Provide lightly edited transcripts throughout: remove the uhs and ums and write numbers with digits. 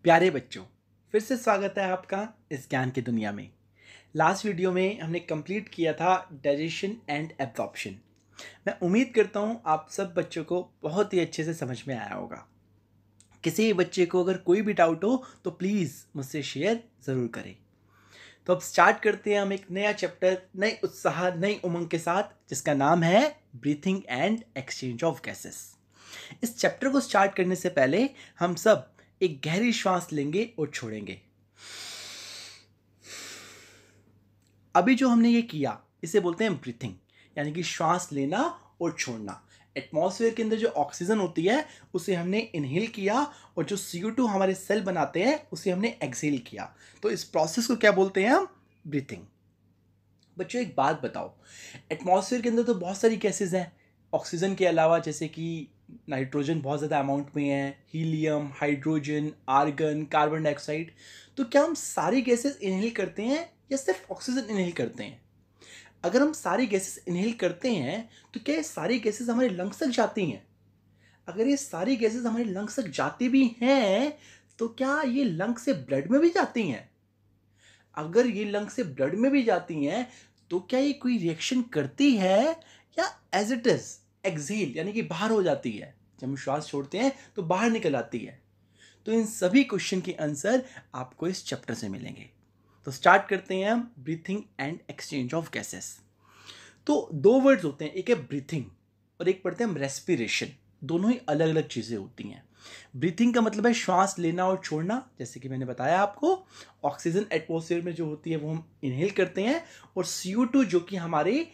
प्यारे बच्चों, फिर से स्वागत है आपका इस ज्ञान की दुनिया में। लास्ट वीडियो में हमने कंप्लीट किया था डाइजेशन एंड एब्जॉर्प्शन। मैं उम्मीद करता हूँ आप सब बच्चों को बहुत ही अच्छे से समझ में आया होगा। किसी भी बच्चे को अगर कोई भी डाउट हो तो प्लीज़ मुझसे शेयर ज़रूर करें। तो अब स्टार्ट करते हैं हम एक नया चैप्टर, नए उत्साह, नई उमंग के साथ, जिसका नाम है breathing and exchange of gases. इस चैप्टर को स्टार्ट करने से पहले हम सब एक गहरी श्वास लेंगे और छोड़ेंगे। अभी जो हमने ये किया इसे बोलते हैं ब्रीथिंग, यानी कि श्वास लेना और छोड़ना। एटमॉस्फेयर के अंदर जो ऑक्सीजन होती है उसे हमने इनहेल किया और जो CO2 हमारे सेल बनाते हैं उसे हमने एक्सहेल किया। तो इस प्रोसेस को क्या बोलते हैं हम? ब्रीथिंग। बच्चों एक बात बताओ, एटमॉस्फेयर के अंदर तो बहुत सारी गैसेज हैं ऑक्सीजन के अलावा, जैसे कि नाइट्रोजन बहुत ज़्यादा अमाउंट में है, helium, hydrogen, argon, carbon dioxide. तो क्या हम सारी गैसेज इनहेल करते हैं या सिर्फ ऑक्सीजन इनहेल करते हैं? अगर हम सारी गैसेज इनहेल करते हैं तो क्या ये सारी गैसेज हमारे लंग्स तक जाती हैं? अगर ये सारी गैसेज हमारे लंग्स तक जाती भी हैं तो क्या ये लंग से ब्लड में भी जाती हैं? अगर ये लंग से ब्लड में भी जाती हैं तो क्या ये कोई रिएक्शन करती है या एज इट इज एक्सहेल, यानी कि बाहर हो जाती है? जब हम श्वास छोड़ते हैं तो बाहर निकल आती है। तो इन सभी क्वेश्चन के आंसर आपको इस चैप्टर से मिलेंगे। तो स्टार्ट करते हैं हम breathing and exchange of gases. तो दो वर्ड्स होते हैं, एक है ब्रीथिंग और एक पढ़ते हैं हम रेस्पिरेशन। दोनों ही अलग अलग चीज़ें होती हैं। ब्रीथिंग का मतलब है श्वास लेना और छोड़ना, जैसे कि मैंने बताया आपको। ऑक्सीजन एटमॉस्फेयर में जो होती है वो हम इनहेल करते हैं, और CO2 जो कि हमारे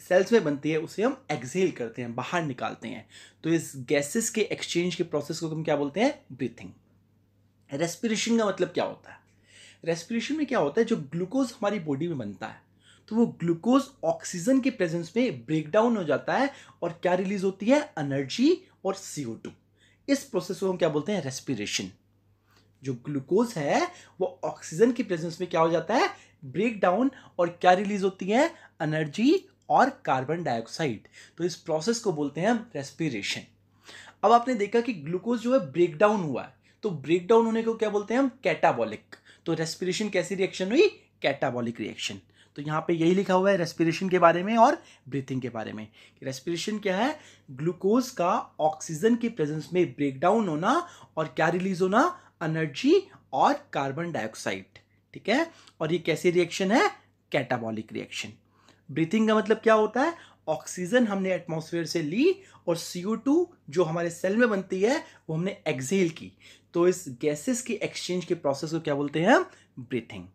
सेल्स में बनती है उसे हम एक्सहेल करते हैं, बाहर निकालते हैं। तो इस गैसेस के एक्सचेंज के प्रोसेस को हम क्या बोलते हैं? ब्रीथिंग। रेस्पिरेशन का मतलब क्या होता है? रेस्पिरेशन में क्या होता है, जो ग्लूकोज हमारी बॉडी में बनता है तो वो ग्लूकोज ऑक्सीजन के प्रेजेंस में ब्रेक डाउन हो जाता है और क्या रिलीज होती है? एनर्जी और CO2। इस प्रोसेस को हम क्या बोलते हैं? रेस्पिरेशन। जो ग्लूकोज है वो ऑक्सीजन के प्रेजेंस में क्या हो जाता है? ब्रेक डाउन, और क्या रिलीज होती है? एनर्जी और कार्बन डाइऑक्साइड। तो इस प्रोसेस को बोलते हैं हम रेस्पिरेशन। अब आपने देखा कि ग्लूकोज जो है ब्रेक डाउन हुआ है, तो ब्रेक डाउन होने को क्या बोलते हैं हम? कैटाबॉलिक। तो रेस्पिरेशन कैसी रिएक्शन हुई? Catabolic reaction. तो यहाँ पे यही लिखा हुआ है रेस्पिरेशन के बारे में और ब्रीथिंग के बारे में। रेस्पिरेशन क्या है? ग्लूकोज का ऑक्सीजन के प्रेजेंस में ब्रेक डाउन होना और क्या रिलीज होना? एनर्जी और कार्बन डाइऑक्साइड। ठीक है, और ये कैसी रिएक्शन है? Catabolic reaction. ब्रीथिंग का मतलब क्या होता है? ऑक्सीजन हमने एटमॉस्फेयर से ली और CO2 जो हमारे सेल में बनती है वो हमने एक्सहेल की। तो इस गैसेस के एक्सचेंज के प्रोसेस को क्या बोलते हैं हम? ब्रीथिंग।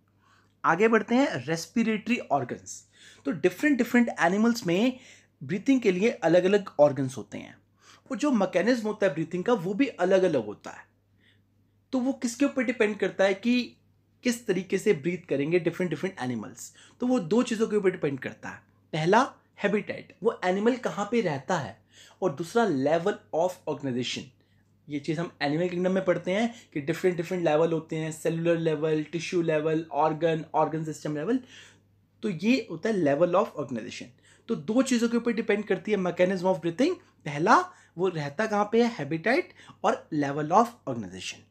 आगे बढ़ते हैं रेस्पिरेटरी ऑर्गन्स। तो डिफरेंट एनिमल्स में ब्रीथिंग के लिए अलग अलग ऑर्गन्स होते हैं, और जो मैकेनिज्म होता है ब्रीथिंग का वो भी अलग अलग होता है। तो वो किसके ऊपर डिपेंड करता है कि किस तरीके से ब्रीथ करेंगे डिफरेंट एनिमल्स। तो वो दो चीज़ों के ऊपर डिपेंड करता है। पहला हैबिटेट, वो एनिमल कहाँ पे रहता है, और दूसरा लेवल ऑफ ऑर्गेनाइजेशन। ये चीज़ हम एनिमल किंगडम में पढ़ते हैं कि डिफरेंट लेवल होते हैं, cellular level, tissue level, organ system level. तो ये होता है लेवल ऑफ ऑर्गेनाइजेशन। तो दो चीज़ों के ऊपर डिपेंड करती है मैकेनिज्म ऑफ ब्रीथिंग। पहला, वो रहता कहाँ पे है, हैबिटेट, और लेवल ऑफ ऑर्गेनाइजेशन।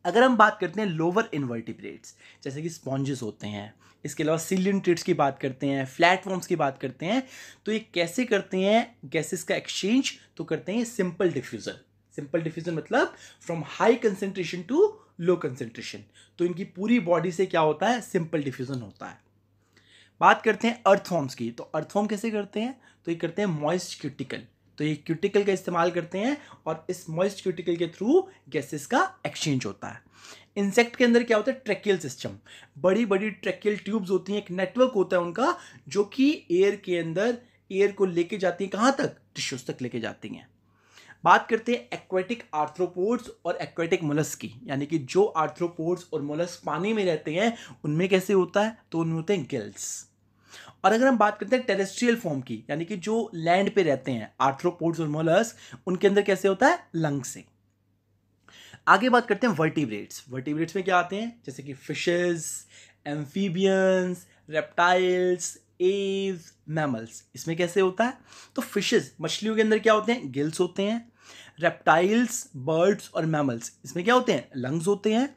अगर हम बात करते हैं लोअर इनवर्टिब्रेट्स, जैसे कि स्पॉन्जेस होते हैं, इसके अलावा सिलियंट्रेट्स की बात करते हैं, फ्लैटफॉर्म्स की बात करते हैं, तो ये कैसे करते हैं गैसेस का एक्सचेंज? तो करते हैं सिंपल डिफ्यूजन। सिंपल डिफ्यूजन मतलब from high concentration to low concentration. तो इनकी पूरी बॉडी से क्या होता है? सिंपल डिफ्यूजन होता है। बात करते हैं अर्थवॉर्म्स की। तो अर्थवॉर्म कैसे करते हैं? तो ये करते हैं मॉइस्ट क्यूटिकल। तो ये क्यूटिकल का इस्तेमाल करते हैं और इस मॉइस्ट क्यूटिकल के थ्रू गैसेस का एक्सचेंज होता है। इंसेक्ट के अंदर क्या होता है? Tracheal system. बड़ी बड़ी ट्रैकियल ट्यूब्स होती हैं, एक नेटवर्क होता है उनका, जो कि एयर के अंदर एयर को लेके जाती हैं, कहाँ तक? टिश्यूज तक लेके जाती हैं। बात करते हैं एक्वेटिक आर्थ्रोपोड्स और एक्वेटिक मोलस्क की, यानी कि जो आर्थ्रोपोड्स और मोलस्क पानी में रहते हैं उनमें कैसे होता है? तो उनमें होते हैं गिल्स। और अगर हम बात करते हैं टेरेस्ट्रियल फॉर्म की, यानी कि जो लैंड पे रहते हैं आर्थ्रोपोड्स और मोलस्क, उनके अंदर कैसे होता है? लंग से। आगे बात करते हैं वर्टिब्रेट्स। वर्टिब्रेट्स में क्या आते हैं? जैसे कि fishes, amphibians, reptiles, Aves, mammals. इसमें कैसे होता है? तो फिशेस, मछलियों के अंदर क्या होते हैं? गिल्स होते हैं। रेप्टाइल्स, बर्ड्स और मैमल्स, इसमें क्या होते हैं, लंग्स होते हैं।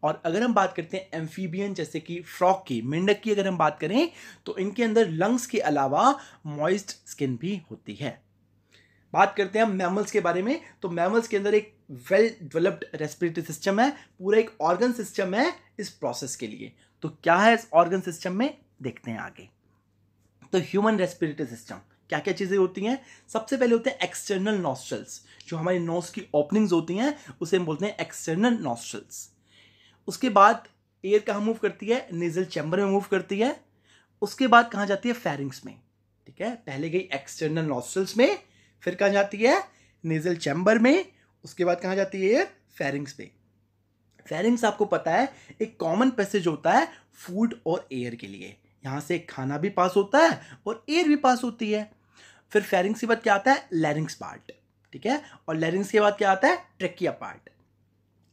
और अगर हम बात करते हैं एम्फीबियन जैसे कि फ्रॉग की, मेंढक की अगर हम बात करें तो इनके अंदर लंग्स के अलावा मॉइस्ट स्किन भी होती है। बात करते हैं हम मैमल्स के बारे में, तो मैमल्स के अंदर एक वेल डेवलप्ड रेस्पिरेटरी सिस्टम है, पूरा एक ऑर्गन सिस्टम है इस प्रोसेस के लिए। तो क्या है इस ऑर्गन सिस्टम में, देखते हैं आगे। तो ह्यूमन रेस्पिरेटरी सिस्टम क्या क्या चीज़ें होती हैं, सबसे पहले होते हैं एक्सटर्नल नॉस्ट्रल्स, जो हमारी नोज की ओपनिंग्स होती हैं उसे हम बोलते हैं एक्सटर्नल नॉस्ट्रल्स। उसके बाद एयर कहाँ मूव करती है, नेजल चैम्बर में मूव करती है। उसके बाद कहाँ जाती है, फेरिंग्स में, ठीक है। पहले गई एक्सटर्नल नॉस्ट्रल्स में, फिर कहाँ जाती है, नेजल चैम्बर में, उसके बाद कहाँ जाती है, एयर फेरिंग्स पे। फेरिंग्स आपको पता है एक कॉमन पैसेज होता है फूड और एयर के लिए, यहाँ से खाना भी पास होता है और एयर भी पास होती है। फिर फेरिंग्स के बाद क्या आता है, लैरिंग्स पार्ट, ठीक है। और लैरिंग्स के बाद क्या आता है, ट्रेकिया पार्ट।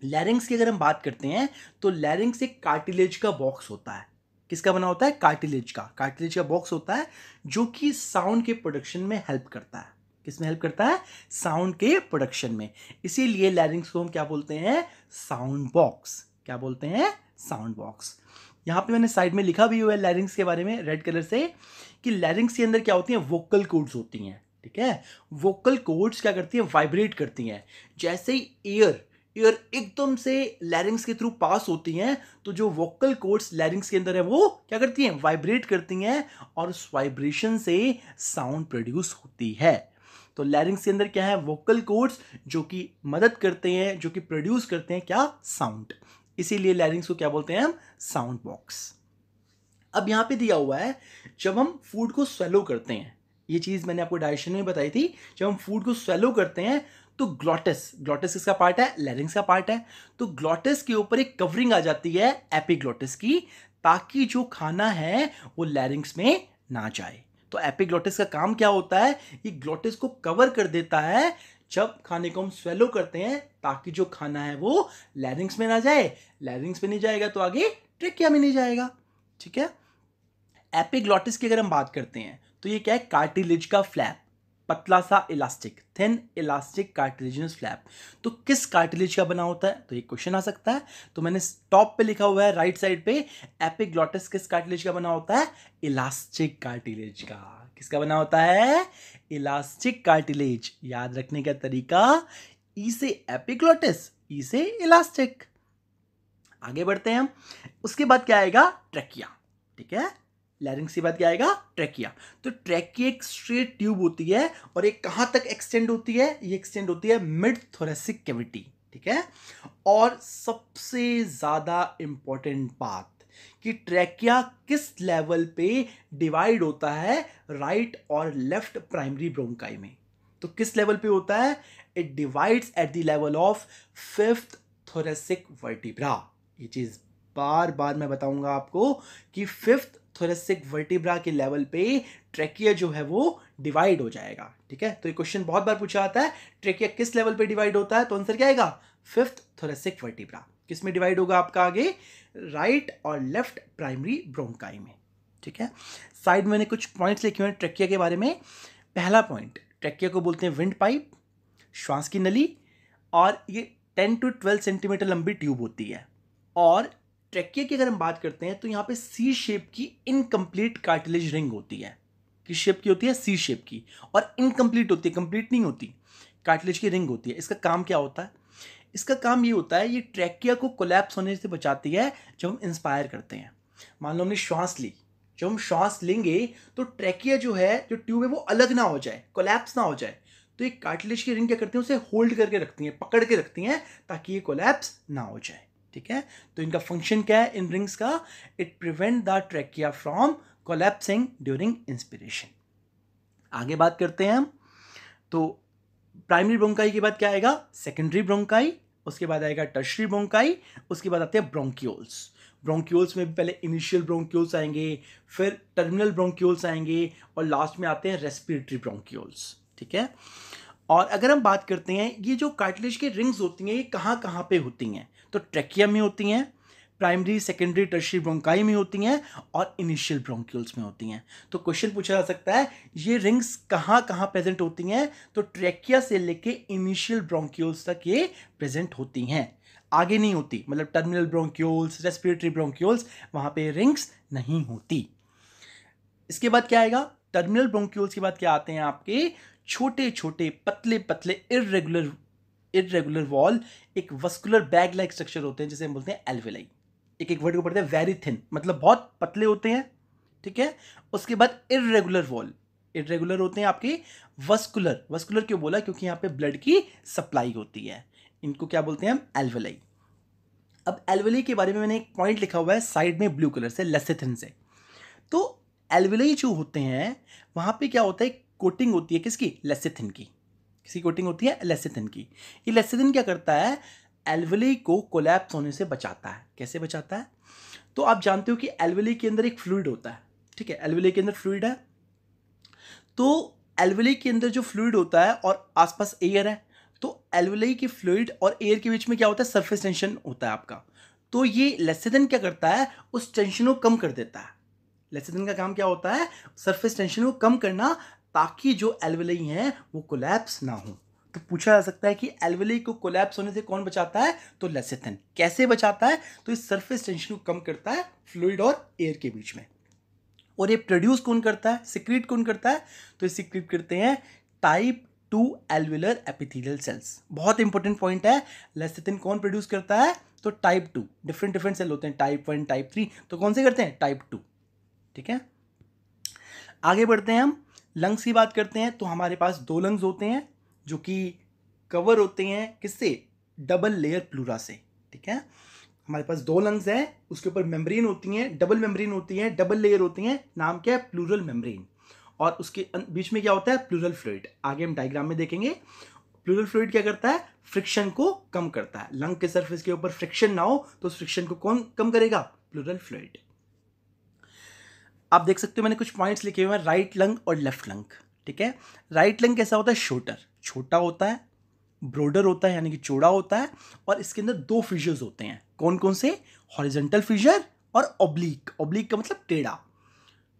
लैरिंग्स की अगर हम बात करते हैं तो लैरिंग्स एक कार्टिलेज का बॉक्स होता है। किसका बना होता है, कार्टिलेज का बॉक्स होता है, जो कि साउंड के प्रोडक्शन में हेल्प करता है। किसमें हेल्प करता है, साउंड के प्रोडक्शन में। इसीलिए लैरिंग्स को हम क्या बोलते हैं, साउंड बॉक्स। क्या बोलते हैं, साउंड बॉक्स। यहाँ पे मैंने साइड में लिखा भी हुआ है लैरिंग्स के बारे में रेड कलर से, कि लैरिंग्स के अंदर क्या होती हैं, वोकल कॉर्ड्स होती हैं, ठीक है। वोकल कॉर्ड्स क्या करती हैं, वाइब्रेट करती हैं। जैसे ही एयर एकदम से लैरिंग्स के थ्रू पास होती हैं, तो जो वोकल कॉर्ड्स लैरिंग्स के अंदर है वो क्या करती हैं, वाइब्रेट करती हैं, और उस वाइब्रेशन से साउंड प्रोड्यूस होती है। तो लैरिंग्स के अंदर क्या है, वोकल कॉर्ड्स, जो कि मदद करते हैं, जो कि प्रोड्यूस करते हैं क्या, साउंड। इसीलिए लैरिंग्स को क्या बोलते हैं हम, साउंड बॉक्स। अब यहां पे दिया हुआ है, जब हम फूड को स्वेलो करते हैं, ये चीज मैंने आपको डाइजेशन में बताई थी, जब हम फूड को स्वेलो करते हैं तो ग्लॉटिस किसका पार्ट है, लैरिंग्स का पार्ट है। तो ग्लॉटिस के ऊपर एक कवरिंग आ जाती है एपिग्लॉटिस की, ताकि जो खाना है वो लैरिंग्स में ना जाए। तो एपिग्लॉटिस का काम क्या होता है, ये ग्लॉटिस को कवर कर देता है जब खाने को हम स्वेलो करते हैं, ताकि जो खाना है वो लैरिंग्स में ना जाए। लैरिंग्स में नहीं जाएगा तो आगे ट्रेकिया में नहीं जाएगा, ठीक है। एपिग्लॉटिस की अगर हम बात करते हैं तो ये क्या है, कार्टिलेज का फ्लैप, पतला सा elastic, thin elastic cartilaginous flap. तो किस कार्टिलेज का बना होता है, तो ये क्वेश्चन आ सकता है। तो मैंने टॉप पे लिखा हुआ है राइट साइड पे, एपिग्लॉटिस किस कार्टिलेज का बना होता है, इलास्टिक कार्टिलेज का। किसका बना होता है, इलास्टिक कार्टिलेज। याद रखने का तरीका, ई से एपिग्लॉटिस, ई से इलास्टिक। आगे बढ़ते हैं हम। उसके बाद क्या आएगा, ट्रेकिया, ठीक है। लैरिंग्स के बाद क्या आएगा, ट्रेकिया। तो ट्रेकिया एक स्ट्रेट ट्यूब होती है, और ये कहां तक एक्सटेंड होती है, ये एक्सटेंड होती है मिड थोरेसिक कैविटी, ठीक है। और सबसे ज्यादा इंपॉर्टेंट बात, कि ट्रेकिया किस लेवल पे डिवाइड होता है, राइट और लेफ्ट प्राइमरी ब्रोंकाई में। तो किस लेवल पे होता है, it divides at the level of 5th thoracic vertebra. ये चीज बार बार मैं बताऊंगा आपको, कि 5th थोरेसिक वर्टिब्रा के लेवल पे ट्रेकिया जो है वो डिवाइड हो जाएगा, ठीक है। तो ये क्वेश्चन बहुत बार पूछा आता है, ट्रेकिया किस लेवल पे डिवाइड होता है, तो आंसर क्या आएगा, 5th थोरेसिक वर्टिब्रा। किस में डिवाइड होगा आपका आगे, राइट और लेफ्ट प्राइमरी ब्रोंकाई में, ठीक है। साइड में मैंने कुछ पॉइंट्स लिखे हुए हैं ट्रेकिया के बारे में। पहला पॉइंट, ट्रेकिया को बोलते हैं विंड पाइप, श्वास की नली, और ये 10 to 12 सेंटीमीटर लंबी ट्यूब होती है। और ट्रेकिया की अगर हम बात करते हैं तो यहाँ पे सी शेप की इनकम्प्लीट कार्टिलेज रिंग होती है। किस शेप की होती है, सी शेप की, और इनकम्प्लीट होती है, कंप्लीट नहीं होती, कार्टिलेज की रिंग होती है। इसका काम क्या होता है, इसका काम ये होता है, ये ट्रेकिया को कोलैप्स होने से बचाती है जब हम इंस्पायर करते हैं। मान लो हमने श्वास ली, जब हम श्वास लेंगे तो ट्रेकिया जो है, जो ट्यूब है, वो अलग ना हो जाए, कोलैप्स ना हो जाए। तो ये कार्टिलेज की रिंग क्या करती है, उसे होल्ड करके रखती हैं, पकड़ के रखती हैं, ताकि ये कोलैप्स ना हो जाए, ठीक है। तो इनका फंक्शन क्या है इन रिंग्स का, it prevent the trachea from collapsing during inspiration. आगे बात करते हैं हम। तो प्राइमरी ब्रोंकाई के बाद क्या आएगा, सेकेंडरी ब्रोंकाई, उसके बाद आएगा टर्शरी ब्रोंकाई, उसके बाद आते हैं ब्रोंक्यूल्स। ब्रोंक्यूल्स में भी पहले इनिशियल ब्रोंक्यूल्स आएंगे, फिर टर्मिनल ब्रोंक्यूल्स आएंगे, और लास्ट में आते हैं रेस्पिरेटरी ब्रोंक्यूल्स, ठीक है। और अगर हम बात करते हैं, ये जो कार्टिलेज की रिंग्स होती हैं, ये कहाँ कहाँ पे होती हैं, तो ट्रेकिया में होती हैं, प्राइमरी, सेकेंडरी, टर्शियरी ब्रोंकाई में होती हैं और इनिशियल ब्रोंक्यूल्स में होती हैं। तो क्वेश्चन पूछा जा सकता है ये रिंग्स कहाँ कहाँ प्रेजेंट होती हैं, तो ट्रैकिया से लेके इनिशियल ब्रोंक्यूल्स तक ये प्रेजेंट होती हैं, आगे नहीं होती। मतलब टर्मिनल ब्रोंक्यूल्स, रेस्पिरेटरी ब्रोंक्यूल्स, वहाँ पे रिंग्स नहीं होती। इसके बाद क्या आएगा, टर्मिनल ब्रोंक्यूल्स के बाद क्या आते हैं आपके छोटे छोटे पतले पतले इर्रेगुलर वॉल, एक वस्कुलर बैग लाइक स्ट्रक्चर होते हैं जिसे हम बोलते हैं एल्वेलाई। एक एक वर्ड को पढ़ते हैं, वेरी थिन मतलब बहुत पतले होते हैं, ठीक है। उसके बाद इर्रेगुलर वॉल, इर्रेगुलर होते हैं आपके वस्कुलर। वस्कुलर क्यों बोला, क्योंकि यहाँ पे ब्लड की सप्लाई होती है। इनको क्या बोलते हैं हम, एल्वेलाई। अब एल्वेलाई के बारे में मैंने एक पॉइंट लिखा हुआ है साइड में ब्लू कलर से, लेसिथिन से। तो एल्वेलाई जो होते हैं वहां पे क्या होता है, कोटिंग होती है किसकी, लेसिथिन की। किसकी कोटिंग होती है, लेसिथिन की। ये लेसिथिन क्या करता है, एल्वेलाई को कोलैप्स होने से बचाता है। कैसे बचाता है, तो आप जानते हो कि एल्वेलाई के अंदर एक फ्लूइड होता है, ठीक है। एल्वेलाई के अंदर फ्लूइड है, तो एल्वेलाई के अंदर जो फ्लूइड होता है और आसपास एयर है, तो एल्वेलाई के फ्लूइड और एयर के बीच में क्या होता है, सरफेस टेंशन होता है आपका। तो ये लेसिथिन क्या करता है, उस टेंशन को कम कर देता है। लेसिथिन का काम क्या होता है, सरफेस टेंशन को कम करना, ताकि जो एल्वेलाई हैं वो कोलैप्स ना हो। तो पूछा जा सकता है कि एल्वेलाई को कोलैप्स होने से कौन बचाता है, तो लेसिथिन। कैसे बचाता है, तो इस सरफेस टेंशन को कम करता है फ्लूइड और एयर के बीच में। और ये प्रोड्यूस कौन करता है, सिक्रीट कौन करता है, तो ये सिक्रीट करते हैं टाइप 2 एल्वेलर एपिथेलियल सेल्स। बहुत इंपॉर्टेंट पॉइंट है, लेसिथिन कौन प्रोड्यूस करता है, तो टाइप 2। डिफरेंट सेल होते हैं, टाइप 1, टाइप 3, तो कौन से करते हैं, टाइप 2, ठीक है। आगे बढ़ते हैं, हम लंग्स की बात करते हैं। तो हमारे पास 2 लंग्स होते हैं जो कि कवर होते हैं किससे, डबल लेयर प्लूरा से, ठीक है। हमारे पास 2 लंग्स हैं, उसके ऊपर मेम्ब्रेन होती हैं, डबल मेम्ब्रेन होती है, डबल लेयर होती हैं, नाम क्या है, प्लूरल मेम्ब्रेन। और उसके बीच में क्या होता है, प्लूरल फ्लूइड। आगे हम डायग्राम में देखेंगे। प्लूरल फ्लूइड क्या करता है, फ्रिक्शन को कम करता है। लंग के सरफेस के ऊपर फ्रिक्शन ना हो तो उस फ्रिक्शन को कौन कम करेगा, प्लूरल फ्लूइड। आप देख सकते हो मैंने कुछ पॉइंट्स लिखे हुए हैं, राइट लंग और लेफ्ट लंग, ठीक है। राइट लंग कैसा होता है, शॉर्टर, छोटा होता है, ब्रॉडर होता है यानी कि चौड़ा होता है, और इसके अंदर 2 फिशर्स होते हैं। कौन कौन से, हॉरिजॉन्टल फिशर और ऑब्लिक। ऑब्लिक का मतलब टेढ़ा।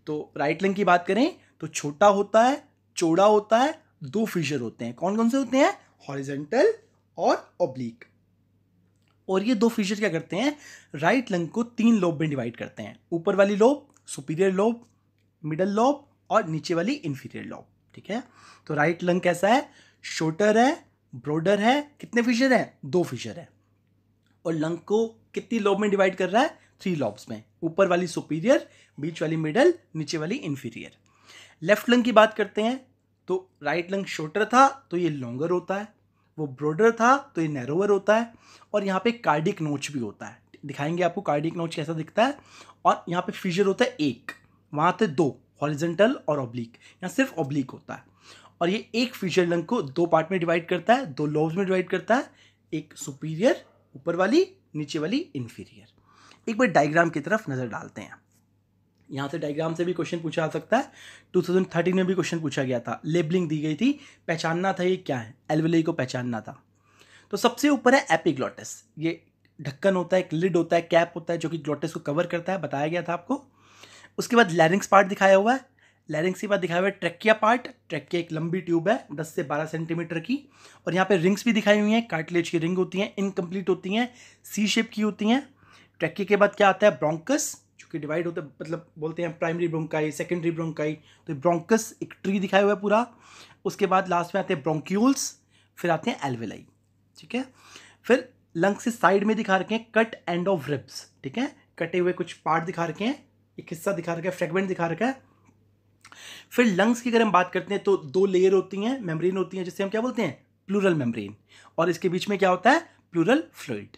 तो राइट लंग की बात करें तो छोटा होता है, चौड़ा होता है, 2 फिशर होते हैं। कौन कौन से होते हैं, हॉरिजॉन्टल और ऑब्लिक। और ये 2 फिशर क्या करते हैं, राइट लंग को 3 लोब में डिवाइड करते हैं। ऊपर वाली lobe, superior lobe, middle lobe और नीचे वाली इंफीरियर लोब, ठीक है। तो राइट लंग कैसा है, शॉर्टर है, ब्रॉडर है, कितने फिशर हैं, 2 फिशर है। और लंग को कितनी लोब में डिवाइड कर रहा है, 3 लॉब्स में। ऊपर वाली सुपीरियर, बीच वाली मिडल, नीचे वाली इंफीरियर। लेफ्ट लंग की बात करते हैं तो राइट लंग शॉर्टर था तो ये लॉन्गर होता है, वो ब्रॉडर था तो ये नैरोवर होता है, और यहाँ पे कार्डिक नोच भी होता है। दिखाएंगे आपको कार्डिक नोच कैसा दिखता है। और यहाँ पे फिशर होता है 1, वहाँ थे 2, हॉरिजॉन्टल और ऑब्लिक, यहाँ सिर्फ ऑब्लिक होता है। और ये एक फिशर लंग को 2 पार्ट में डिवाइड करता है, 2 लोब्स में डिवाइड करता है, एक सुपीरियर ऊपर वाली, नीचे वाली इंफीरियर। एक बार डायग्राम की तरफ नजर डालते हैं। यहाँ से डायग्राम से भी क्वेश्चन पूछा जा सकता है। 2013 में भी क्वेश्चन पूछा गया था, लेबलिंग दी गई थी, पहचानना था ये क्या है, एल्वेलाई को पहचानना था। तो सबसे ऊपर है एपिग्लॉटिस, ये ढक्कन होता है, एक लिड होता है, कैप होता है जो कि ग्लॉटिस को कवर करता है, बताया गया था आपको। उसके बाद लैरिंक्स पार्ट दिखाया हुआ है, लैरिंक्स के बाद दिखाया हुआ है ट्रैकिया पार्ट। ट्रैकिया एक लंबी ट्यूब है 10 से 12 सेंटीमीटर की, और यहाँ पे रिंग्स भी दिखाई हुई हैं, कार्टिलेज की रिंग होती हैं, इनकम्प्लीट होती हैं, सी शेप की होती हैं। ट्रैकिया के बाद क्या आता है, ब्रोंकस, जो कि डिवाइड होता है, मतलब बोलते हैं प्राइमरी ब्रोंकाई, सेकेंडरी ब्रोंकाई। तो ब्रोंकस एक ट्री दिखाया हुआ है पूरा। उसके बाद लास्ट में आते हैं ब्रोंक्यूल्स, फिर आते हैं एल्वेलाई, ठीक है। फिर लंग से साइड में दिखा रखे हैं कट एंड ऑफ रिब्स, ठीक है, कटे हुए कुछ पार्ट दिखा रखे हैं, एक हिस्सा दिखा रखा है, फ्रेगमेंट दिखा रखा है। फिर लंग्स की अगर हम बात करते हैं तो 2 लेयर होती हैं, मेम्ब्रेन होती हैं, जिससे हम क्या बोलते हैं, प्लूरल मेम्ब्रेन, और इसके बीच में क्या होता है, प्लूरल फ्लूइड।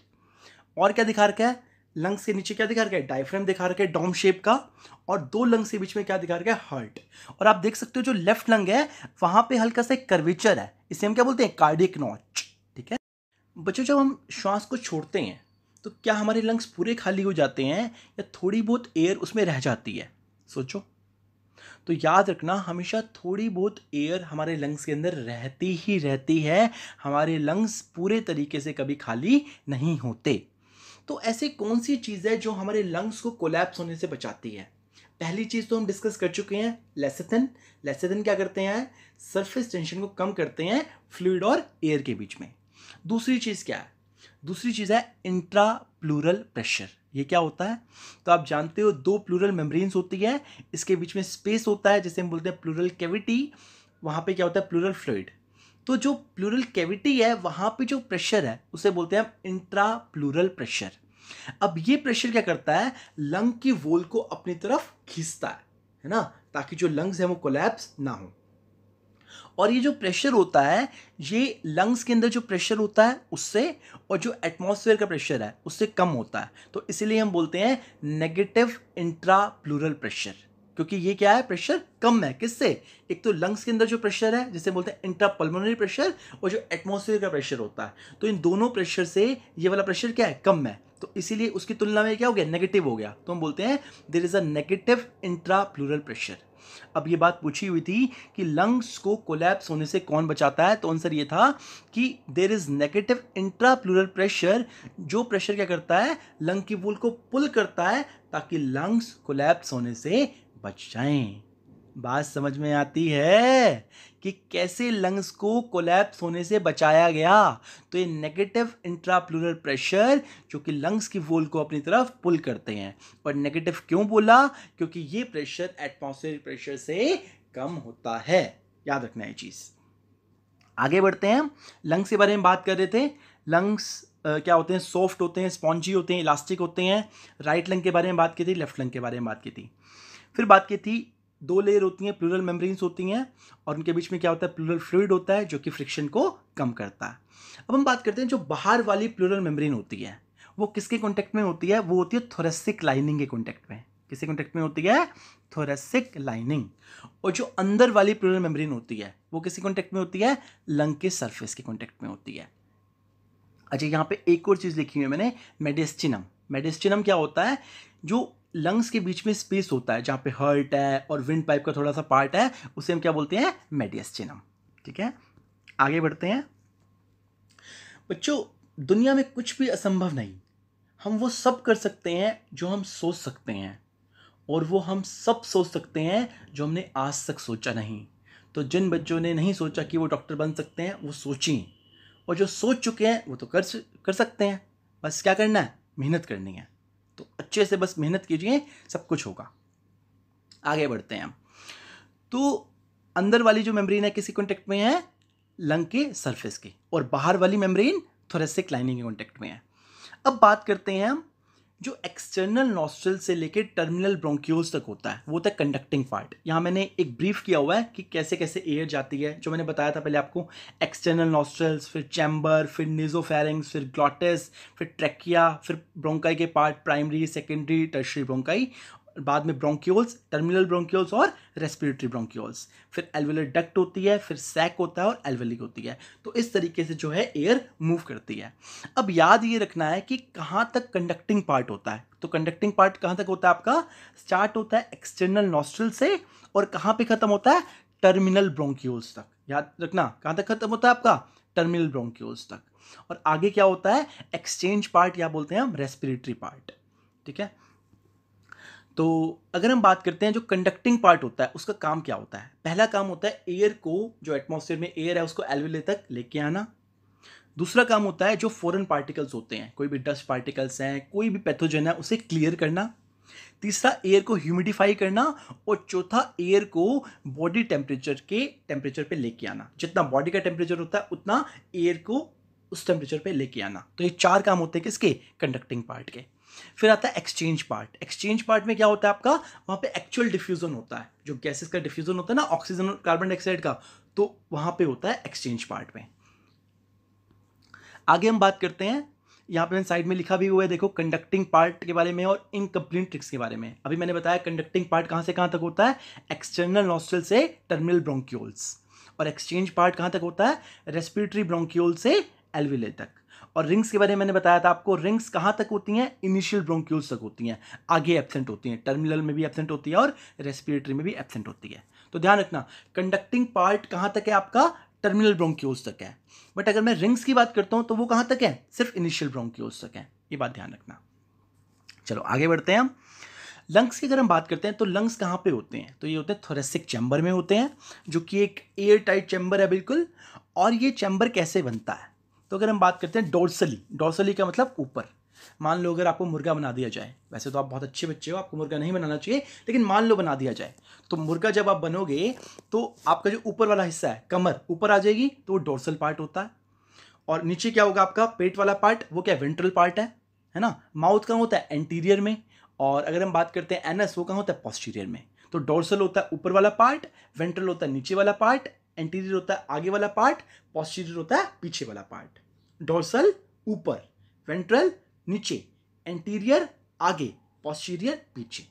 और क्या दिखा रखा है, लंग्स के नीचे क्या दिखा रखा है, डायफ्राम दिखा रखा है डोम शेप का, और 2 लंग्स के बीच में क्या दिखा रखा है, हार्ट। और आप देख सकते हो जो लेफ्ट लंग है वहां पे हल्का सा एक कर्वेचर है, इसे हम क्या बोलते हैं, कार्डियक नॉच, ठीक है। बच्चों जब हम श्वास को छोड़ते हैं तो क्या हमारे लंग्स पूरे खाली हो जाते हैं या थोड़ी बहुत एयर उसमें रह जाती है, सोचो। तो याद रखना, हमेशा थोड़ी बहुत एयर हमारे लंग्स के अंदर रहती ही रहती है, हमारे लंग्स पूरे तरीके से कभी खाली नहीं होते। तो ऐसी कौन सी चीज़ है जो हमारे लंग्स को कोलैप्स होने से बचाती है? पहली चीज़ तो हम डिस्कस कर चुके हैं, लेसेथिन। लेसेथिन क्या करते हैं? सरफेस टेंशन को कम करते हैं फ्लूइड और एयर के बीच में। दूसरी चीज़ क्या है? दूसरी चीज़ है इंट्रा प्लूरल प्रेशर। ये क्या होता है? तो आप जानते हो दो प्लूरल मेम्ब्रेन्स होती है, इसके बीच में स्पेस होता है जिसे हम बोलते हैं प्लूरल कैविटी। वहाँ पे क्या होता है? Pleural fluid. तो जो प्लूरल कैविटी है वहाँ पे जो प्रेशर है उसे बोलते हैं हम इंट्रा प्लूरल प्रेशर। अब ये प्रेशर क्या करता है? लंग की वॉल को अपनी तरफ खींचता है ना, ताकि जो लंग्स है वो कोलैप्स ना हो। और ये जो प्रेशर होता है, ये लंग्स के अंदर जो प्रेशर होता है उससे, और जो एटमॉस्फेयर का प्रेशर है उससे कम होता है। तो इसीलिए हम बोलते हैं नेगेटिव इंट्रा प्लूरल प्रेशर, क्योंकि ये क्या है? प्रेशर कम है। किससे? एक तो लंग्स के अंदर जो प्रेशर है जिसे बोलते हैं इंट्रा पल्मोनरी प्रेशर, और जो एटमॉस्फेयर का प्रेशर होता है, तो इन दोनों प्रेशर से ये वाला प्रेशर क्या है? कम है। तो इसीलिए उसकी तुलना में क्या हो गया? नेगेटिव हो गया। तो हम बोलते हैं there is a negative intra pleural pressure. अब ये बात पूछी हुई थी कि लंग्स को कोलैप्स होने से कौन बचाता है, तो आंसर ये था कि there is negative intra pleural pressure. जो प्रेशर क्या करता है? लंग की वॉल को पुल करता है ताकि लंग्स कोलैप्स होने से बच जाएं। बात समझ में आती है कि कैसे लंग्स को कोलैप्स होने से बचाया गया? तो ये नेगेटिव इंट्राप्लूरल प्रेशर जो कि लंग्स की वॉल को अपनी तरफ पुल करते हैं। और नेगेटिव क्यों बोला? क्योंकि ये प्रेशर एटमॉस्फेरिक प्रेशर से कम होता है। याद रखना है चीज। आगे बढ़ते हैं। लंग्स के बारे में बात कर रहे थे। लंग्स क्या होते हैं? सॉफ्ट होते हैं, स्पॉन्जी होते हैं, इलास्टिक होते हैं। राइट लंग के बारे में बात की थी, लेफ्ट लंग के बारे में बात की थी। फिर बात की थी दो लेयर होती हैं, प्लूरल मेम्ब्रेन्स होती हैं, और उनके बीच में क्या होता है? प्लूरल फ्लूइड होता है जो कि फ्रिक्शन को कम करता है। अब हम बात करते हैं जो बाहर वाली प्लूरल मेम्ब्रेन होती है वो किसके कॉन्टेक्ट में होती है? वो होती है थोरेसिक लाइनिंग के कॉन्टेक्ट में। किसके कॉन्टेक्ट में होती है? Thoracic lining. और जो अंदर वाली प्लूरल मेम्ब्रेन होती है वो किसके कॉन्टेक्ट में होती है? लंग के सरफेस के कॉन्टेक्ट में होती है। अच्छा, यहाँ पे एक और चीज लिखी हुई है मैंने, मेडिस्टिनम। मेडिस्टिनम क्या होता है? जो लंग्स के बीच में स्पेस होता है जहाँ पे हर्ट है और विंड पाइप का थोड़ा सा पार्ट है, उसे हम क्या बोलते हैं? मेडिस्टिनम। ठीक है, आगे बढ़ते हैं। बच्चों, दुनिया में कुछ भी असंभव नहीं। हम वो सब कर सकते हैं जो हम सोच सकते हैं, और वो हम सब सोच सकते हैं जो हमने आज तक सोचा नहीं। तो जिन बच्चों ने नहीं सोचा कि वो डॉक्टर बन सकते हैं, वो सोचें, और जो सोच चुके हैं वो तो कर सकते हैं। बस क्या करना है? मेहनत करनी है। तो अच्छे से बस मेहनत कीजिए, सब कुछ होगा। आगे बढ़ते हैं हम। तो अंदर वाली जो मेम्ब्रेन है किसी कॉन्टेक्ट में है? लंग के सरफेस की, और बाहर वाली मेम्ब्रेन थोरेसिक लाइनिंग के कॉन्टेक्ट में है। अब बात करते हैं हम जो एक्सटर्नल नॉस्ट्रल से लेकर टर्मिनल ब्रोंक्यूल्स तक होता है, वो होता है कंडक्टिंग पार्ट। यहाँ मैंने एक ब्रीफ किया हुआ है कि कैसे कैसे एयर जाती है, जो मैंने बताया था पहले आपको। एक्सटर्नल नॉस्ट्रल्स, फिर चैम्बर, फिर नेजोफेरिंग्स, फिर ग्लॉटिस, फिर ट्रैकिया, फिर ब्रोंकाई के part, primary, secondary, tertiary bronchi, बाद में ब्रोंक्यूल्स, टर्मिनल ब्रोंक्यूल्स और रेस्पिरेटरी ब्रोंक्यूल्स। फिर एल्वेलर डक्ट होती है, फिर सैक होता है और एल्वेली होती है। तो इस तरीके से जो है एयर मूव करती है। अब याद ये रखना है कि कहाँ तक कंडक्टिंग पार्ट होता है। तो कंडक्टिंग पार्ट कहाँ तक होता है आपका? स्टार्ट होता है एक्सटर्नल नॉस्ट्रल से, और कहाँ पे खत्म होता है? टर्मिनल ब्रोंक्यूल्स तक। याद रखना, कहाँ तक खत्म होता है आपका? टर्मिनल ब्रोंक्यूल्स तक। और आगे क्या होता है? एक्सचेंज पार्ट, या बोलते हैं हम रेस्पिरेटरी पार्ट। ठीक है, तो अगर हम बात करते हैं जो कंडक्टिंग पार्ट होता है उसका काम क्या होता है? पहला काम होता है एयर को, जो एटमॉस्फेयर में एयर है उसको एल्वेले तक लेके आना। दूसरा काम होता है जो फॉरेन पार्टिकल्स होते हैं, कोई भी डस्ट पार्टिकल्स हैं, कोई भी पैथोजन है, उसे क्लियर करना। तीसरा एयर को ह्यूमिडिफाई करना, और चौथा एयर को बॉडी टेम्परेचर पे लेके आना। जितना बॉडी का टेम्परेचर होता है उतना एयर को उस टेम्परेचर पे लेके आना। तो ये चार काम होते हैं किसके? कंडक्टिंग पार्ट के। फिर आता है एक्सचेंज पार्ट। एक्सचेंज पार्ट में क्या होता है आपका? वहां पे एक्चुअल डिफ्यूजन होता है, जो गैसेस का डिफ्यूजन होता है ना, ऑक्सीजन और कार्बन डाइऑक्साइड का, तो वहां पे होता है एक्सचेंज पार्ट में। आगे हम बात करते हैं, यहाँ पे साइड में लिखा भी हुआ है, देखो, कंडक्टिंग पार्ट के बारे में और इनकम्प्लीट ट्रिक्स के बारे में। अभी मैंने बताया कंडक्टिंग पार्ट कहाँ से कहाँ तक होता है? एक्सटर्नल नॉस्ट्रल से टर्मिनल ब्रोंक्यूल्स। और एक्सचेंज पार्ट कहाँ तक होता है? रेस्पिरेटरी ब्रोंक्यूल से एल्विले तक। और रिंग्स के बारे में मैंने बताया था आपको, रिंग्स कहाँ तक होती हैं? इनिशियल ब्रोंक्यूल्स तक होती हैं, आगे एब्सेंट होती हैं। टर्मिनल में भी एब्सेंट होती है और रेस्पिरेटरी में भी एब्सेंट होती है। तो ध्यान रखना, कंडक्टिंग पार्ट कहाँ तक है आपका? टर्मिनल ब्रोंक्यूल्स तक है। बट अगर मैं रिंग्स की बात करता हूं तो वो कहां तक है? सिर्फ इनिशियल ब्रोंक्यूल्स तक है। ये बात ध्यान रखना। चलो आगे बढ़ते हैं हम। लंग्स की अगर हम बात करते हैं तो लंग्स कहाँ पे होते हैं, तो ये होते हैं थोरेसिक चैम्बर में होते हैं, जो कि एक एयर टाइट चैम्बर है बिल्कुल। और ये चैम्बर कैसे बनता है, तो अगर हम बात करते हैं डोर्सली, डोर्सली का मतलब ऊपर। मान लो अगर आपको मुर्गा बना दिया जाए, वैसे तो आप बहुत अच्छे बच्चे हो, आपको मुर्गा नहीं बनाना चाहिए, लेकिन मान लो बना दिया जाए, तो मुर्गा जब आप बनोगे तो आपका जो ऊपर वाला हिस्सा है, कमर ऊपर आ जाएगी, तो वो डोर्सल पार्ट होता है। और नीचे क्या होगा आपका पेट वाला पार्ट, वो क्या वेंट्रल पार्ट है ना। माउथ कहाँ होता है, एंटीरियर में। और अगर हम बात करते हैं एनस, वो कहाँ होता है, पोस्टीरियर में। तो डोर्सल होता है ऊपर वाला पार्ट, वेंट्रल होता है नीचे वाला पार्ट, एंटीरियर होता है आगे वाला पार्ट, पोस्टीरियर होता है पीछे वाला पार्ट। डोर्सल ऊपर, वेंट्रल नीचे, एंटीरियर आगे, पोस्टीरियर पीछे।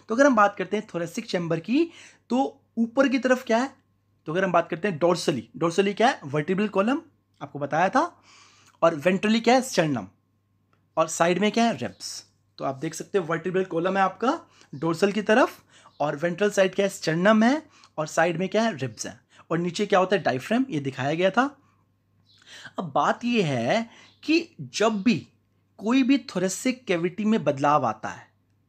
तो अगर हम बात करते हैं थोरेसिक चैम्बर की, तो ऊपर की तरफ क्या है, तो अगर हम बात करते हैं डोर्सली, डोर्सली क्या है, वर्टिब्रल कॉलम, आपको बताया था। और वेंट्रली क्या है, स्टर्नम। और साइड में क्या है, रिब्स। तो आप देख सकते हो वर्टिब्रल कॉलम है आपका डोर्सल की तरफ, और वेंट्रल साइड क्या है, स्टर्नम है, और साइड में क्या है, रिब्स है। और नीचे क्या होता है, डायफ्राम, ये दिखाया गया था। अब बात ये है कि जब भी कोई भी थोरेसिक कैविटी में बदलाव आता है,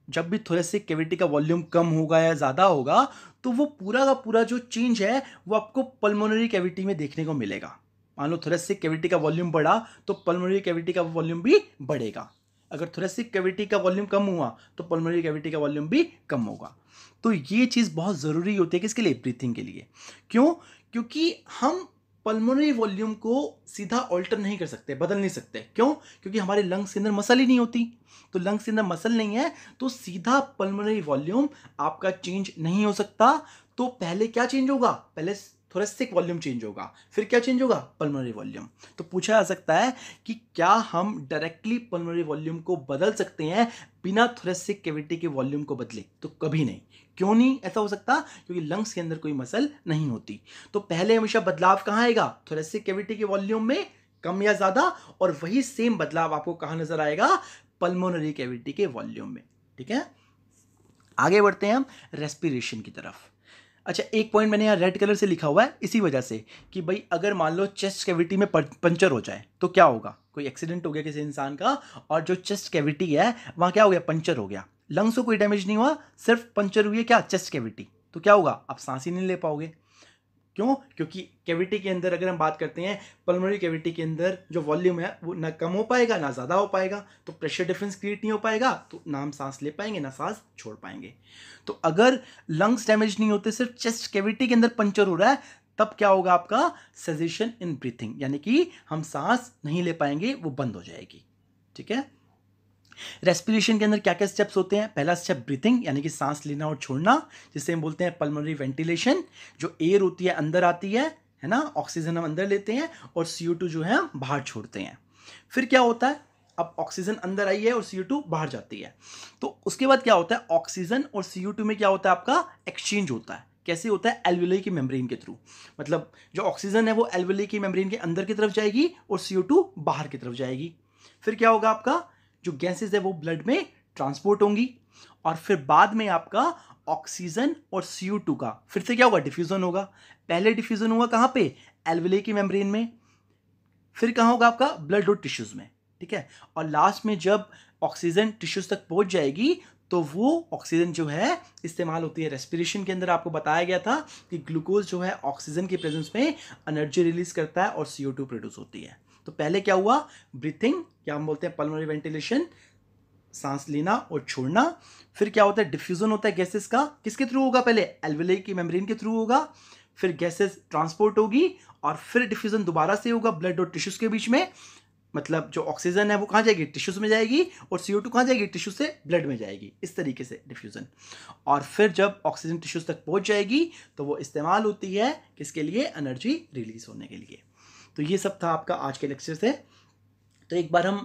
जब भी थोरेसिक कैविटी का वॉल्यूम कम होगा या ज़्यादा होगा, तो वो पूरा का पूरा जो चेंज है वो आपको पल्मोनरी कैविटी में देखने को मिलेगा। मान लो थोरेसिक कैविटी का वॉल्यूम बढ़ा, तो पल्मोनरी कैविटी का वॉल्यूम भी बढ़ेगा। अगर थोरेसिक कैविटी का वॉल्यूम कम हुआ, तो पल्मोनरी कैविटी का वॉल्यूम भी कम होगा। तो ये चीज़ बहुत ज़रूरी होती है, किसके लिए, ब्रीथिंग के लिए। क्यों, क्योंकि हम पल्मोनरी वॉल्यूम को सीधा ऑल्टर नहीं कर सकते, बदल नहीं सकते। क्यों, क्योंकि हमारे लंग्स के अंदर मसल ही नहीं होती। तो लंग्स के अंदर मसल नहीं है, तो सीधा पल्मोनरी वॉल्यूम आपका चेंज नहीं हो सकता। तो पहले क्या चेंज होगा, पहले थोरेसिक वॉल्यूम चेंज होगा, फिर क्या चेंज होगा, पल्मोनरी वॉल्यूम। तो पूछा जा सकता है कि क्या हम डायरेक्टली पल्मोनरी वॉल्यूम को बदल सकते हैं बिना थोरेसिक कैविटी के वॉल्यूम को बदले, तो कभी नहीं। क्यों नहीं ऐसा हो सकता, क्योंकि लंग्स के अंदर कोई मसल नहीं होती। तो पहले हमेशा बदलाव कहाँ आएगा, थोरेसिक कैविटी के वॉल्यूम में, कम या ज्यादा। और वही सेम बदलाव आपको कहाँ नजर आएगा, पल्मोनरी कैविटी के वॉल्यूम में। ठीक है, आगे बढ़ते हैं हम रेस्पिरेशन की तरफ। अच्छा, एक पॉइंट मैंने यहाँ रेड कलर से लिखा हुआ है इसी वजह से कि भाई अगर मान लो चेस्ट कैविटी में पंचर हो जाए तो क्या होगा, कोई एक्सीडेंट हो गया किसी इंसान का, और जो चेस्ट कैविटी है वहाँ क्या हो गया, पंचर हो गया। लंग्स को कोई डैमेज नहीं हुआ, सिर्फ पंचर हुई है क्या, चेस्ट कैविटी। तो क्या होगा, आप सांस ही नहीं ले पाओगे। क्यों, क्योंकि कैविटी के अंदर अगर हम बात करते हैं, पल्मोनरी कैविटी के अंदर जो वॉल्यूम है वो ना कम हो पाएगा ना ज़्यादा हो पाएगा, तो प्रेशर डिफरेंस क्रिएट नहीं हो पाएगा, तो ना हम सांस ले पाएंगे ना सांस छोड़ पाएंगे। तो अगर लंग्स डैमेज नहीं होते, सिर्फ चेस्ट कैविटी के अंदर पंचर हो रहा है, तब क्या होगा आपका, सेजेशन इन ब्रीथिंग, यानी कि हम सांस नहीं ले पाएंगे, वो बंद हो जाएगी। ठीक है, रेस्पिरेशन के अंदर क्या क्या स्टेप्स होते हैं, पहला स्टेप ब्रीथिंग, यानी कि सांस लेना और छोड़ना, जिसे हम बोलते हैं पल्मोनरी वेंटिलेशन। जो एयर होती है अंदर आती है ना, ऑक्सीजन हम अंदर लेते हैं और CO2 जो है हम बाहर छोड़ते हैं। फिर क्या होता है, अब ऑक्सीजन अंदर आई है और CO2 बाहर जाती है, तो उसके बाद क्या होता है, ऑक्सीजन और CO2 में क्या होता है, आपका एक्सचेंज होता है। कैसे होता है, एल्वियोलाई की मेम्ब्रेन के थ्रू। मतलब जो ऑक्सीजन है वो एल्वियोलाई की मेम्ब्रेन के अंदर की तरफ जाएगी और CO2 बाहर की तरफ जाएगी। फिर क्या होगा, आपका जो गैसेस है वो ब्लड में ट्रांसपोर्ट होंगी, और फिर बाद में आपका ऑक्सीजन और CO2 का फिर से क्या होगा, डिफ्यूजन होगा। पहले डिफ्यूजन हुआ कहाँ पे, एल्वियोलाई की मेम्ब्रेन में, फिर कहाँ होगा आपका, ब्लड और टिश्यूज में। ठीक है, और लास्ट में जब ऑक्सीजन टिश्यूज तक पहुंच जाएगी, तो वो ऑक्सीजन जो है इस्तेमाल होती है रेस्पिरेशन के अंदर। आपको बताया गया था कि ग्लूकोज जो है ऑक्सीजन की प्रेजेंस में एनर्जी रिलीज करता है और CO2 प्रोड्यूस होती है। तो पहले क्या हुआ, ब्रीथिंग, क्या हम बोलते हैं पल्मोनरी वेंटिलेशन, सांस लेना और छोड़ना। फिर क्या होता है, डिफ्यूजन होता है गैसेस का, किसके थ्रू होगा, पहले एल्वियोलाई की मेम्ब्रेन के थ्रू होगा, फिर गैसेस ट्रांसपोर्ट होगी, और फिर डिफ्यूजन दोबारा से होगा ब्लड और टिश्यूज के बीच में। मतलब जो ऑक्सीजन है वो कहाँ जाएगी, टिश्यूज में जाएगी, और CO2 कहाँ जाएगी, टिश्यू से ब्लड में जाएगी, इस तरीके से डिफ्यूजन। और फिर जब ऑक्सीजन टिश्यूज तक पहुंच जाएगी, तो वो इस्तेमाल होती है किसके लिए, एनर्जी रिलीज होने के लिए। तो ये सब था आपका आज के लेक्चर से। तो एक बार हम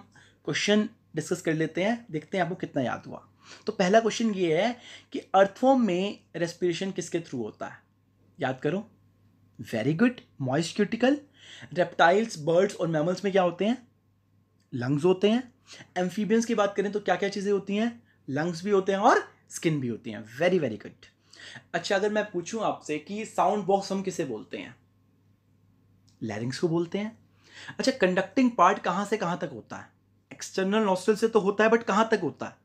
क्वेश्चन डिस्कस कर लेते हैं, देखते हैं आपको कितना याद हुआ। तो पहला क्वेश्चन ये है कि अर्थवॉर्म में रेस्पिरेशन किसके थ्रू होता है, याद करो। Very good, moist cuticle. Reptiles, birds और मैमल्स में क्या होते हैं, लंग्स होते हैं। एम्फीबियंस की बात करें तो क्या क्या चीज़ें होती हैं, लंग्स भी होते हैं और स्किन भी होती हैं। Very very good. अच्छा, अगर मैं पूछूं आपसे कि साउंड बॉक्स हम किसे बोलते हैं, लैरिंग्स को बोलते हैं। अच्छा, कंडक्टिंग पार्ट कहाँ से कहाँ तक होता है, एक्सटर्नल नॉस्ट्रल से तो होता है, बट कहां तक होता है?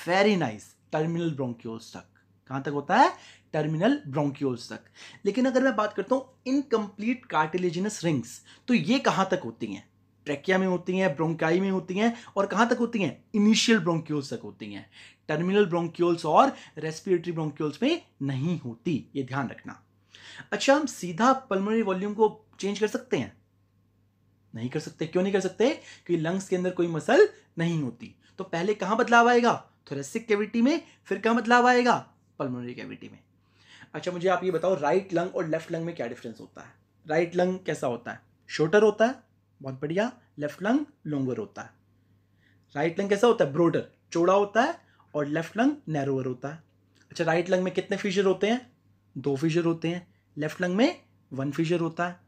वेरी नाइस, टर्मिनल ब्रोंक्यूल्स तक। कहां तक होता है? टर्मिनल ब्रोंक्यूल्स तक। लेकिन अगर मैं बात करता हूं इनकम्प्लीट कार्टिलेजिनस रिंग्स, तो ये कहां तक होती हैं? ट्रैकिया में होती हैं, ब्रोंकाई में होती हैं, और कहां तक होती हैं? इनिशियल ब्रोंक्यूल्स तक होती हैं। टर्मिनल ब्रोंक्यूल्स और रेस्पिरेटरी ब्रोंक्यूल्स में नहीं होती, ये ध्यान रखना। अच्छा, हम सीधा पल्मोनरी वॉल्यूम को चेंज कर सकते हैं? नहीं कर सकते। क्यों नहीं कर सकते? क्योंकि लंग्स के अंदर कोई मसल नहीं होती। तो पहले कहां बदलाव आएगा? थोरेसिक कैविटी में। फिर कहां बदलाव आएगा? पल्मोनरी कैविटी में। अच्छा, मुझे आप ये बताओ, राइट लंग और लेफ्ट लंग में क्या डिफरेंस होता है? राइट लंग कैसा होता है? शॉर्टर होता है, बहुत बढ़िया। लेफ्ट लंग लॉन्गर होता है। राइट लंग कैसा होता है? ब्रॉडर, चौड़ा होता है, और लेफ्ट लंग नैरोअर होता है। अच्छा, राइट लंग में कितने फिशर होते हैं? 2 फिशर होते हैं। लेफ्ट लंग में 1 फिशर होता है।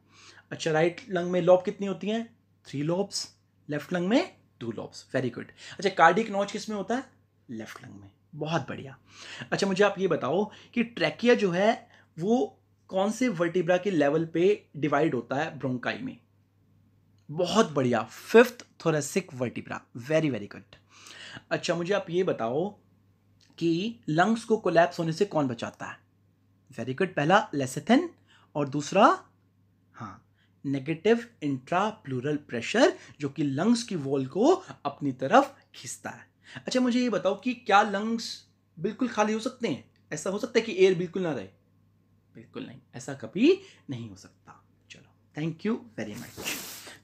अच्छा, राइट लंग में लॉब कितनी होती हैं? 3 लॉब्स। लेफ्ट लंग में 2 लॉब्स। Very good. अच्छा, कार्डियक नॉच किस में होता है? लेफ्ट लंग में। बहुत बढ़िया। अच्छा, मुझे आप ये बताओ कि ट्रैकिया जो है वो कौन से वर्टिब्रा के लेवल पे डिवाइड होता है ब्रोंकाई में? बहुत बढ़िया, 5th thoracic vertebra. Very very good. अच्छा, मुझे आप ये बताओ कि लंग्स को कोलैप्स होने से कौन बचाता है? Very good. पहला लेसेथिन, और दूसरा हाँ नेगेटिव इंट्राप्लूरल प्रेशर, जो कि लंग्स की वॉल को अपनी तरफ खींचता है। अच्छा, मुझे ये बताओ कि क्या लंग्स बिल्कुल खाली हो सकते हैं? ऐसा हो सकता है कि एयर बिल्कुल ना रहे? बिल्कुल नहीं, ऐसा कभी नहीं हो सकता। चलो, थैंक यू वेरी मच।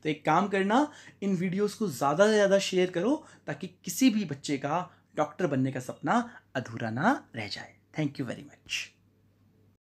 तो एक काम करना, इन वीडियोस को ज़्यादा से ज़्यादा शेयर करो, ताकि किसी भी बच्चे का डॉक्टर बनने का सपना अधूरा ना रह जाए। Thank you very much.